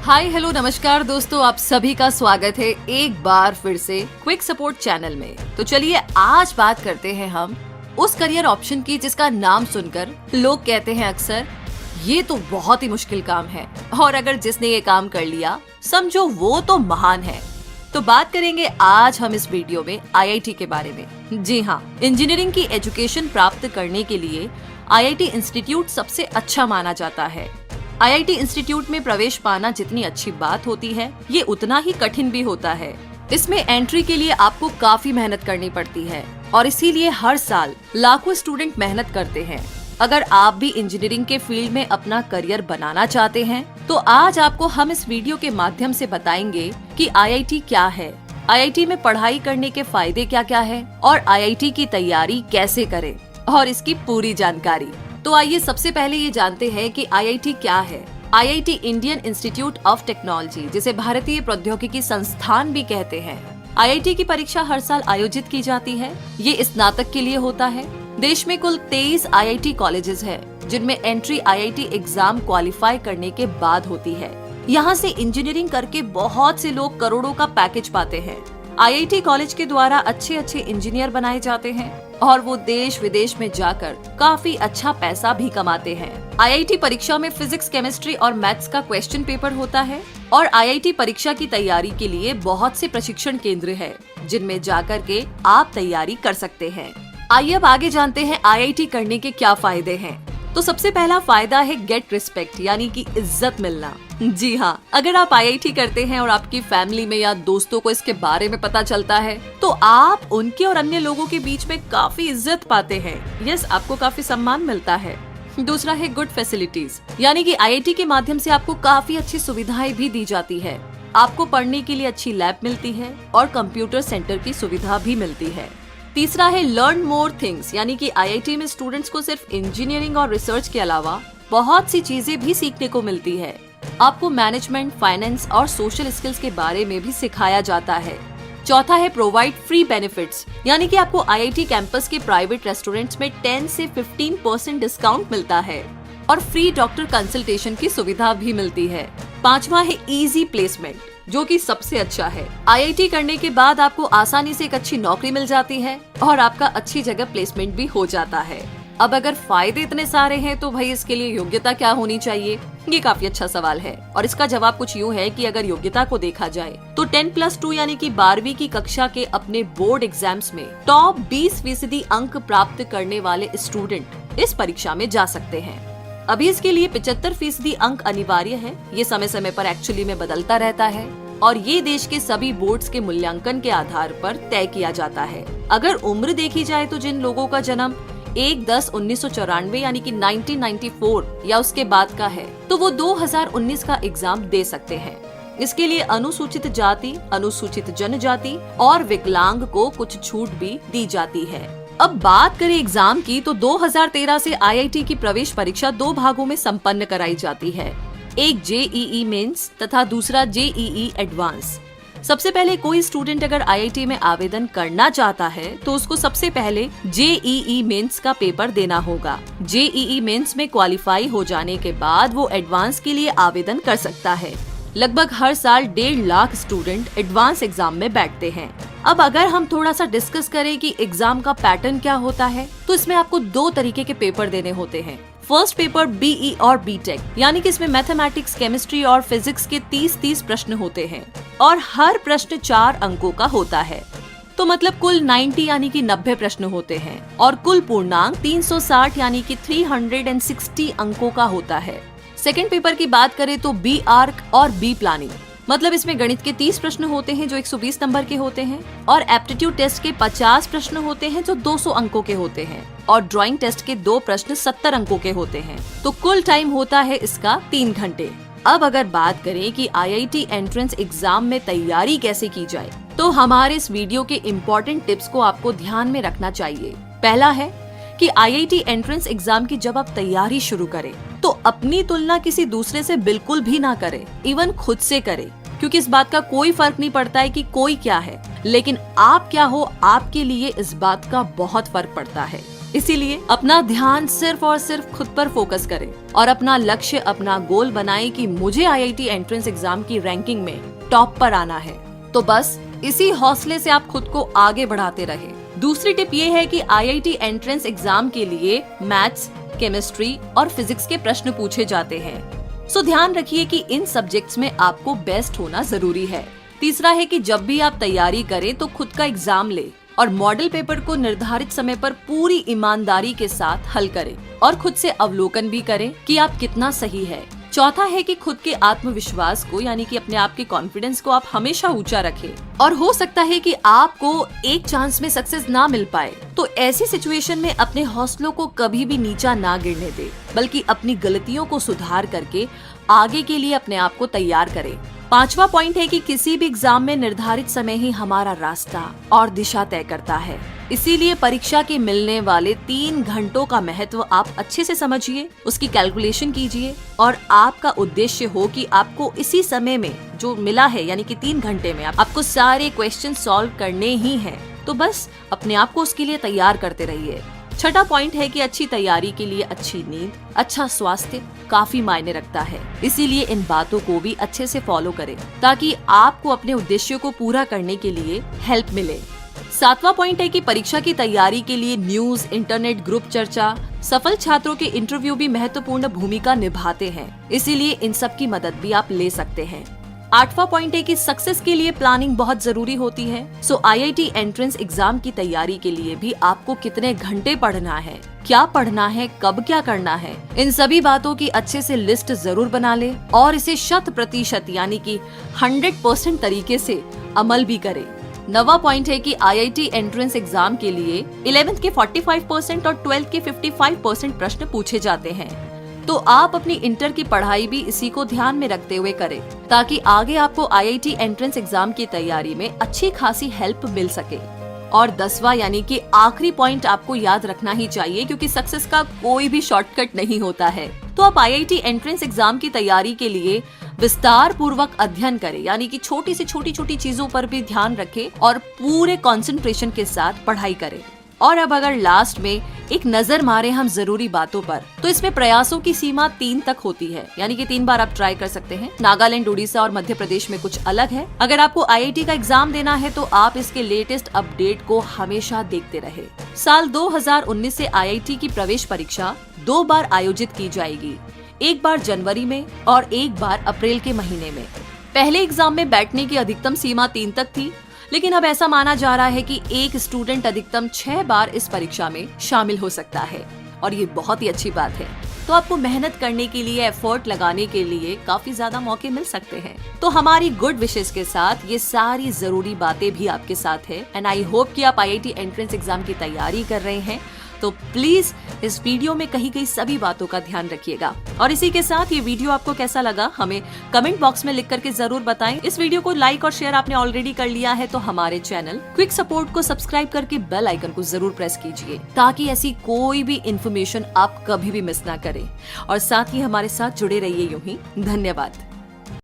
Hi hello नमस्कार दोस्तों, आप सभी का स्वागत है एक बार फिर से क्विक सपोर्ट चैनल में। तो चलिए आज बात करते हैं हम उस करियर ऑप्शन की जिसका नाम सुनकर लोग कहते हैं अक्सर ये तो बहुत ही मुश्किल काम है, और अगर जिसने ये काम कर लिया समझो वो तो महान है। तो बात करेंगे आज हम इस वीडियो में आईआईटी के बारे में। जी हाँ, इंजीनियरिंग की एजुकेशन प्राप्त करने के लिए आईआईटी इंस्टीट्यूट सबसे अच्छा माना जाता है। आईआईटी इंस्टीट्यूट में प्रवेश पाना जितनी अच्छी बात होती है, ये उतना ही कठिन भी होता है। इसमें एंट्री के लिए आपको काफी मेहनत करनी पड़ती है और इसीलिए हर साल लाखों स्टूडेंट मेहनत करते हैं। अगर आप भी इंजीनियरिंग के फील्ड में अपना करियर बनाना चाहते हैं तो आज आपको हम इस वीडियो के माध्यम से बताएंगे कि आईआईटी क्या है, आईआईटी में पढ़ाई करने के फायदे क्या क्या है और आईआईटी की तैयारी कैसे करें और इसकी पूरी जानकारी। तो आइए सबसे पहले ये जानते हैं कि आईआईटी क्या है। IIT Indian institute of technology, जिसे भारतीय प्रौद्योगिकी संस्थान भी कहते हैं। आईआईटी की परीक्षा हर साल आयोजित की जाती है। ये स्नातक के लिए होता है। देश में कुल 23 आईआईटी कॉलेजेस हैं, जिनमें एंट्री आईआईटी एग्जाम क्वालिफाई करने के बाद होती है। यहाँ से इंजीनियरिंग करके बहुत से लोग करोड़ों का पैकेज पाते हैं। आईआईटी कॉलेज के द्वारा अच्छे अच्छे इंजीनियर बनाए जाते हैं और वो देश विदेश में जाकर काफी अच्छा पैसा भी कमाते हैं। आईआईटी परीक्षा में फिजिक्स, केमिस्ट्री और मैथ्स का क्वेश्चन पेपर होता है और आईआईटी परीक्षा की तैयारी के लिए बहुत से प्रशिक्षण केंद्र है, जिनमें जाकर के आप तैयारी कर सकते हैं। आइए अब आगे जानते हैं आईआईटी करने के क्या फायदे हैं। तो सबसे पहला फायदा है गेट रिस्पेक्ट, यानी कि इज्जत मिलना। जी हाँ, अगर आप आईआईटी करते हैं और आपकी फैमिली में या दोस्तों को इसके बारे में पता चलता है तो आप उनके और अन्य लोगों के बीच में काफी इज्जत पाते हैं। यस, आपको काफी सम्मान मिलता है। दूसरा है गुड फैसिलिटीज, यानी कि आईआईटी के माध्यम से आपको काफी अच्छी सुविधाएं भी दी जाती है। आपको पढ़ने के लिए अच्छी लैब मिलती है और कंप्यूटर सेंटर की सुविधा भी मिलती है। तीसरा है लर्न मोर थिंग्स, यानी कि आईआईटी में स्टूडेंट्स को सिर्फ इंजीनियरिंग और रिसर्च के अलावा बहुत सी चीजें भी सीखने को मिलती है। आपको मैनेजमेंट, फाइनेंस और सोशल स्किल्स के बारे में भी सिखाया जाता है। चौथा है प्रोवाइड फ्री बेनिफिट्स, यानी कि आपको आईआईटी कैंपस के प्राइवेट रेस्टोरेंट्स में 10 से 15% डिस्काउंट मिलता है और फ्री डॉक्टर कंसल्टेशन की सुविधा भी मिलती है। पांचवा है इजी प्लेसमेंट, जो कि सबसे अच्छा है। आईआईटी करने के बाद आपको आसानी से एक अच्छी नौकरी मिल जाती है और आपका अच्छी जगह प्लेसमेंट भी हो जाता है। अब अगर फायदे इतने सारे हैं तो भाई इसके लिए योग्यता क्या होनी चाहिए, ये काफी अच्छा सवाल है। और इसका जवाब कुछ यूँ है कि अगर योग्यता को देखा जाए तो 10+2 यानी कि 12वीं की कक्षा के अपने बोर्ड एग्जाम्स में टॉप 20% अंक प्राप्त करने वाले स्टूडेंट इस परीक्षा में जा सकते हैं। अभी इसके लिए 75% अंक अनिवार्य है। ये समय समय पर एक्चुअली में बदलता रहता है और ये देश के सभी बोर्ड्स के मूल्यांकन के आधार पर तय किया जाता है। अगर उम्र देखी जाए तो जिन लोगों का जन्म 1/10/1994 यानी कि 1994 या उसके बाद का है तो वो 2019 का एग्जाम दे सकते हैं। इसके लिए अनुसूचित जाति, अनुसूचित जनजाति और विकलांग को कुछ छूट भी दी जाती है। अब बात करें एग्जाम की तो 2013 से आईआईटी की प्रवेश परीक्षा 2 भागों में संपन्न कराई जाती है। एक जेईई मेंस तथा दूसरा जेईई एडवांस। सबसे पहले कोई स्टूडेंट अगर आईआईटी में आवेदन करना चाहता है तो उसको सबसे पहले जेईई मेंस का पेपर देना होगा। जेईई मेंस में क्वालिफाई हो जाने के बाद वो एडवांस के लिए आवेदन कर सकता है। लगभग हर साल 1.5 लाख स्टूडेंट एडवांस एग्जाम में बैठते हैं। अब अगर हम थोड़ा सा डिस्कस करें कि एग्जाम का पैटर्न क्या होता है तो इसमें आपको 2 तरीके के पेपर देने होते हैं। फर्स्ट पेपर बीई और बीटेक, यानी कि इसमें मैथमेटिक्स, केमिस्ट्री और फिजिक्स के 30 प्रश्न होते हैं और हर प्रश्न 4 अंकों का होता है। तो मतलब कुल 90 यानी कि 90 प्रश्न होते हैं और कुल पूर्णांक 360 यानी कि 360 अंकों का होता है। सेकेंड पेपर की बात करें तो बी आर्क और बी प्लानिंग, मतलब इसमें गणित के 30 प्रश्न होते हैं जो 120 नंबर के होते हैं और एप्टीट्यूड टेस्ट के 50 प्रश्न होते हैं जो 200 अंकों के होते हैं और ड्राइंग टेस्ट के 2 प्रश्न 70 अंकों के होते हैं। तो कुल टाइम होता है इसका 3 घंटे। अब अगर बात करें कि आईआईटी एंट्रेंस एग्जाम में तैयारी कैसे की जाए तो हमारे इस वीडियो के इम्पोर्टेंट टिप्स को आपको ध्यान में रखना चाहिए। पहला है कि आईआईटी एंट्रेंस एग्जाम की जब आप तैयारी शुरू करें तो अपनी तुलना किसी दूसरे से बिल्कुल भी ना करें, इवन खुद से करें, क्योंकि इस बात का कोई फर्क नहीं पड़ता है कि कोई क्या है, लेकिन आप क्या हो, आपके लिए इस बात का बहुत फर्क पड़ता है। इसीलिए अपना ध्यान सिर्फ और सिर्फ खुद पर फोकस करें और अपना लक्ष्य, अपना गोल बनाएं कि मुझे IIT एंट्रेंस एग्जाम की रैंकिंग में टॉप पर आना है। तो बस इसी हौसले से आप खुद को आगे बढ़ाते रहे। दूसरी टिप ये है कि IIT एंट्रेंस एग्जाम के लिए मैथ्स, केमिस्ट्री और फिजिक्स के प्रश्न पूछे जाते हैं। सो ध्यान रखिए कि इन सब्जेक्ट्स में आपको बेस्ट होना जरूरी है। तीसरा है कि जब भी आप तैयारी करें तो खुद का एग्जाम ले और मॉडल पेपर को निर्धारित समय पर पूरी ईमानदारी के साथ हल करें और खुद से अवलोकन भी करें कि आप कितना सही है। चौथा है कि खुद के आत्मविश्वास को, यानी कि अपने आप के कॉन्फिडेंस को आप हमेशा ऊंचा रखें। और हो सकता है कि आपको एक चांस में सक्सेस ना मिल पाए, तो ऐसी सिचुएशन में अपने हौसलों को कभी भी नीचा ना गिरने दे, बल्कि अपनी गलतियों को सुधार करके आगे के लिए अपने आप को तैयार करें। पांचवा पॉइंट है कि किसी भी एग्जाम में निर्धारित समय ही हमारा रास्ता और दिशा तय करता है। इसीलिए परीक्षा के मिलने वाले 3 घंटों का महत्व आप अच्छे से समझिए, उसकी कैलकुलेशन कीजिए और आपका उद्देश्य हो कि आपको इसी समय में जो मिला है, यानी कि 3 घंटे में आपको सारे क्वेश्चन सॉल्व करने ही हैं। तो बस अपने आप को उसके लिए तैयार करते रहिए। छठा पॉइंट है कि अच्छी तैयारी के लिए अच्छी नींद, अच्छा स्वास्थ्य काफी मायने रखता है। इसीलिए इन बातों को भी अच्छे से फॉलो करें ताकि आपको अपने उद्देश्यों को पूरा करने के लिए हेल्प मिले। सातवां पॉइंट है कि परीक्षा की तैयारी के लिए न्यूज, इंटरनेट, ग्रुप चर्चा, सफल छात्रों के इंटरव्यू भी महत्वपूर्ण भूमिका निभाते हैं। इसीलिए इन सब की मदद भी आप ले सकते हैं। आठवां पॉइंट है कि सक्सेस के लिए प्लानिंग बहुत जरूरी होती है। सो IIT एंट्रेंस एग्जाम की तैयारी के लिए भी आपको कितने घंटे पढ़ना है, क्या पढ़ना है, कब क्या करना है, इन सभी बातों की अच्छे से लिस्ट जरूर बना ले और इसे 100% यानी कि 100% तरीके से अमल भी करें। 9वां पॉइंट है कि IIT एंट्रेंस एग्जाम के लिए 11th के 45% और 12th के 55% प्रश्न पूछे जाते हैं। तो आप अपनी इंटर की पढ़ाई भी इसी को ध्यान में रखते हुए करें ताकि आगे आपको IIT एंट्रेंस एग्जाम की तैयारी में अच्छी खासी हेल्प मिल सके। और 10वां यानी कि आखिरी पॉइंट आपको याद रखना ही चाहिए, क्योंकि सक्सेस का कोई भी शॉर्टकट नहीं होता है। तो आप IIT एंट्रेंस एग्जाम की तैयारी के लिए विस्तार पूर्वक अध्ययन करें, यानी कि छोटी से छोटी चीजों पर भी ध्यान रखें और पूरे कंसंट्रेशन के साथ पढ़ाई करें। और अब अगर लास्ट में एक नजर मारे हम जरूरी बातों पर, तो इसमें प्रयासों की सीमा 3 तक होती है, यानी कि 3 बार आप ट्राई कर सकते हैं। नागालैंड, उड़ीसा और मध्य प्रदेश में कुछ अलग है। अगर आपको IIT का एग्जाम देना है तो आप इसके लेटेस्ट अपडेट को हमेशा देखते रहे। साल 2019 से IIT की प्रवेश परीक्षा 2 बार आयोजित की जाएगी, एक बार जनवरी में और एक बार अप्रैल के महीने में। पहले एग्जाम में बैठने की अधिकतम सीमा 3 तक थी, लेकिन अब ऐसा माना जा रहा है कि एक स्टूडेंट अधिकतम 6 बार इस परीक्षा में शामिल हो सकता है और ये बहुत ही अच्छी बात है। तो आपको मेहनत करने के लिए, एफर्ट लगाने के लिए काफी ज्यादा मौके मिल सकते हैं। तो हमारी गुड विशेस के साथ ये सारी जरूरी बातें भी आपके साथ है एंड आई होप कि आप IIT एंट्रेंस एग्जाम की तैयारी कर रहे हैं। तो प्लीज इस वीडियो में कही गई सभी बातों का ध्यान रखिएगा। और इसी के साथ ये वीडियो आपको कैसा लगा हमें कमेंट बॉक्स में लिख करके जरूर बताएं। इस वीडियो को लाइक और शेयर आपने ऑलरेडी कर लिया है तो हमारे चैनल क्विक सपोर्ट को सब्सक्राइब करके बेल आइकन को जरूर प्रेस कीजिए ताकि ऐसी कोई भी इन्फॉर्मेशन आप कभी भी मिस ना करें। और साथ ही हमारे साथ जुड़े रहिए यूं ही। धन्यवाद।